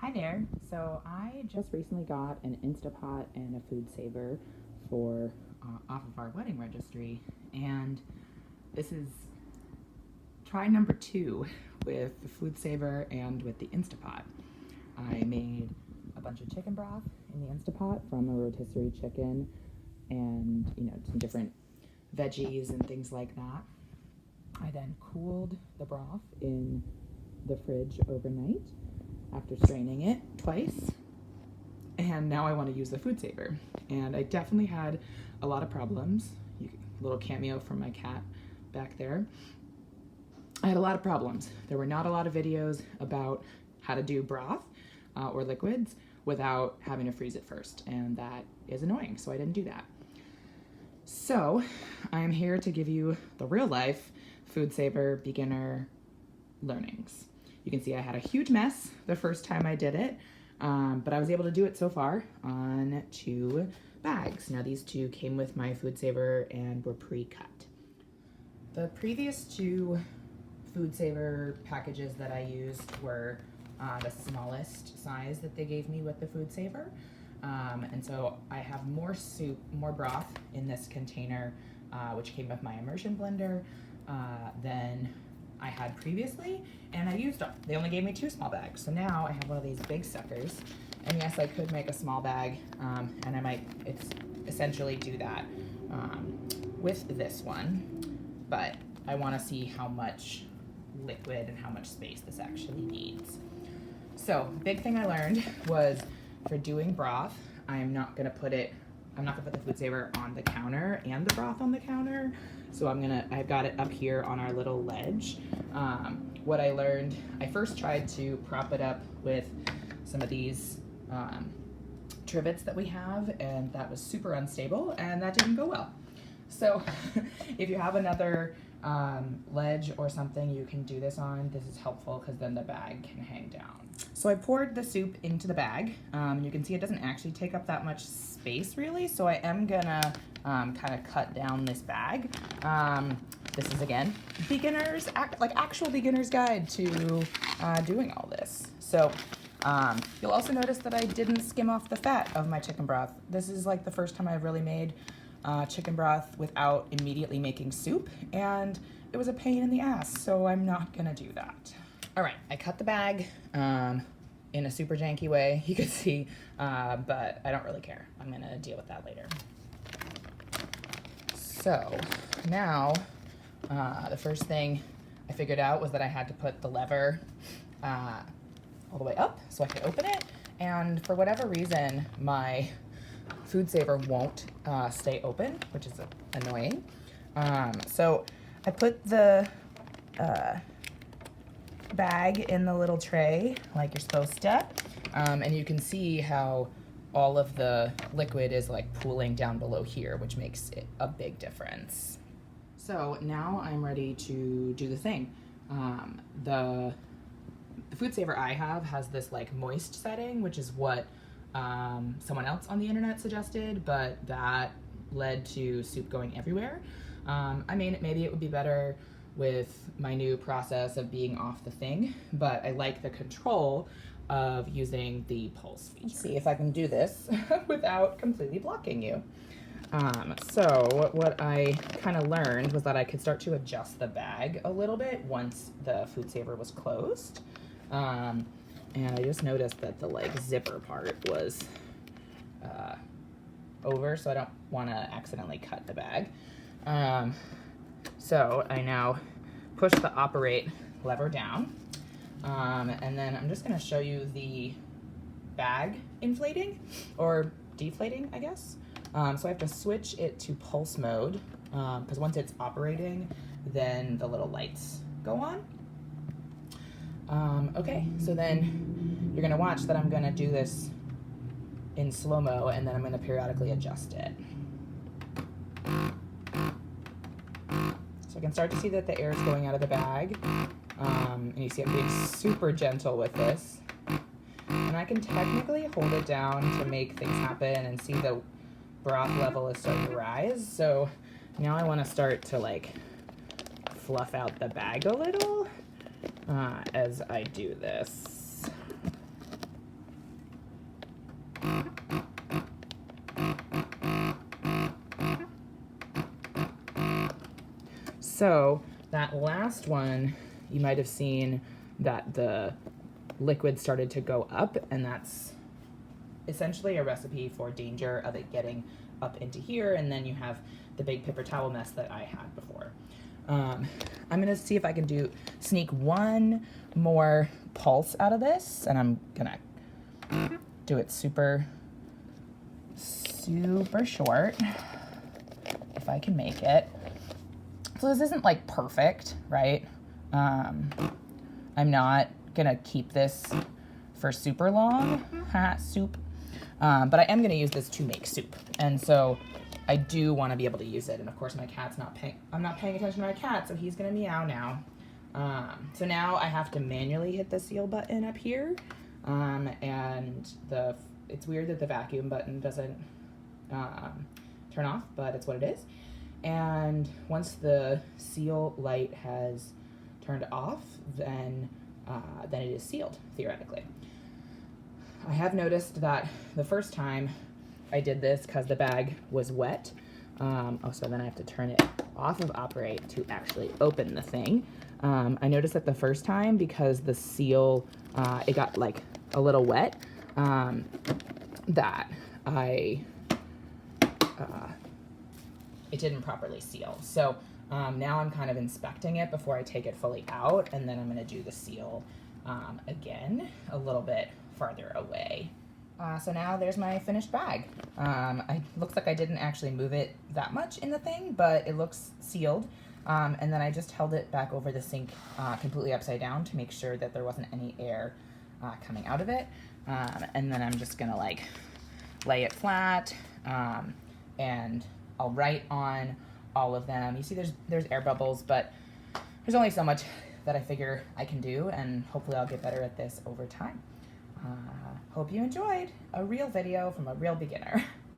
Hi there. So I just recently got an Instapot and a food saver for off of our wedding registry, and this is try number 2 with the food saver and with the Instapot. I made a bunch of chicken broth in the Instapot from a rotisserie chicken and some different veggies and things like that. I then cooled the broth in the fridge overnight after straining it twice, and now I want to use the food saver. And I definitely had a lot of problems. Little cameo from my cat back there. I had a lot of problems. There were not a lot of videos about how to do broth or liquids without having to freeze it first, and that is annoying, so I didn't do that. So I'm here to give you the real life food saver beginner learnings. You can see I had a huge mess the first time I did it, but I was able to do it so far on 2 bags. Now these 2 came with my food saver and were pre-cut. The previous 2 food saver packages that I used were the smallest size that they gave me with the food saver. And so I have more soup, more broth in this container, which came with my immersion blender, than I had previously, and I used them. They only gave me 2 small bags, so now I have one of these big suckers. And yes, I could make a small bag, and I might essentially do that with this one, but I want to see how much liquid and how much space this actually needs. So, big thing I learned was for doing broth, I'm not gonna put the food saver on the counter and the broth on the counter. So I've got it up here on our little ledge. What I learned, I first tried to prop it up with some of these trivets that we have, and that was super unstable, and that didn't go well. So if you have another ledge or something you can do this on, this is helpful because then the bag can hang down. So I poured the soup into the bag. You can see it doesn't actually take up that much space really, so I am gonna kind of cut down this bag. This is again, actual beginner's guide to doing all this. So you'll also notice that I didn't skim off the fat of my chicken broth. This is like the first time I've really made chicken broth without immediately making soup, and it was a pain in the ass, so I'm not gonna do that. All right, I cut the bag in a super janky way, you can see, but I don't really care. I'm gonna deal with that later. So now, the first thing I figured out was that I had to put the lever all the way up so I could open it, and for whatever reason, my food saver won't stay open, which is annoying. So I put the bag in the little tray like you're supposed to, and you can see how all of the liquid is like pooling down below here, which makes it a big difference. So now I'm ready to do the thing. The food saver I have has this like moist setting, which is what someone else on the internet suggested, but that led to soup going everywhere. I mean, maybe it would be better with my new process of being off the thing, but I like the control of using the pulse feature. Let's see if I can do this without completely blocking you. So what I kind of learned was that I could start to adjust the bag a little bit once the food saver was closed. And I just noticed that the like zipper part was over, so I don't want to accidentally cut the bag. So I now push the operate lever down, and then I'm just going to show you the bag inflating or deflating, I guess. So I have to switch it to pulse mode, because once it's operating, then the little lights go on. Okay, so then you're gonna watch that I'm gonna do this in slow-mo, and then I'm gonna periodically adjust it. So I can start to see that the air is going out of the bag, and you see I'm being super gentle with this. And I can technically hold it down to make things happen and see the broth level is starting to rise. So now I wanna start to like fluff out the bag a little as I do this. So that last one, you might have seen that the liquid started to go up, and that's essentially a recipe for danger of it getting up into here, and then you have the big paper towel mess that I had before. I'm gonna see if I can sneak one more pulse out of this, and I'm gonna do it super short if I can make it. So this isn't like perfect, right? I'm not gonna keep this for super long, soup. But I am gonna use this to make soup. And so I do wanna be able to use it. And of course my cat's I'm not paying attention to my cat, so he's gonna meow now. So now I have to manually hit the seal button up here. And it's weird that the vacuum button doesn't turn off, but it's what it is. And once the seal light has turned off, then it is sealed, theoretically. I have noticed that the first time I did this, because the bag was wet, so then I have to turn it off of operate to actually open the thing. I noticed that the first time, because the seal, it got like a little wet, that it didn't properly seal. So now I'm kind of inspecting it before I take it fully out, and then I'm gonna do the seal again a little bit farther away. So now there's my finished bag. It looks like I didn't actually move it that much in the thing, but it looks sealed. And then I just held it back over the sink completely upside down to make sure that there wasn't any air coming out of it. And then I'm just gonna like lay it flat, and I'll write on all of them. You see there's air bubbles, but there's only so much that I figure I can do, and hopefully I'll get better at this over time. Hope you enjoyed a real video from a real beginner.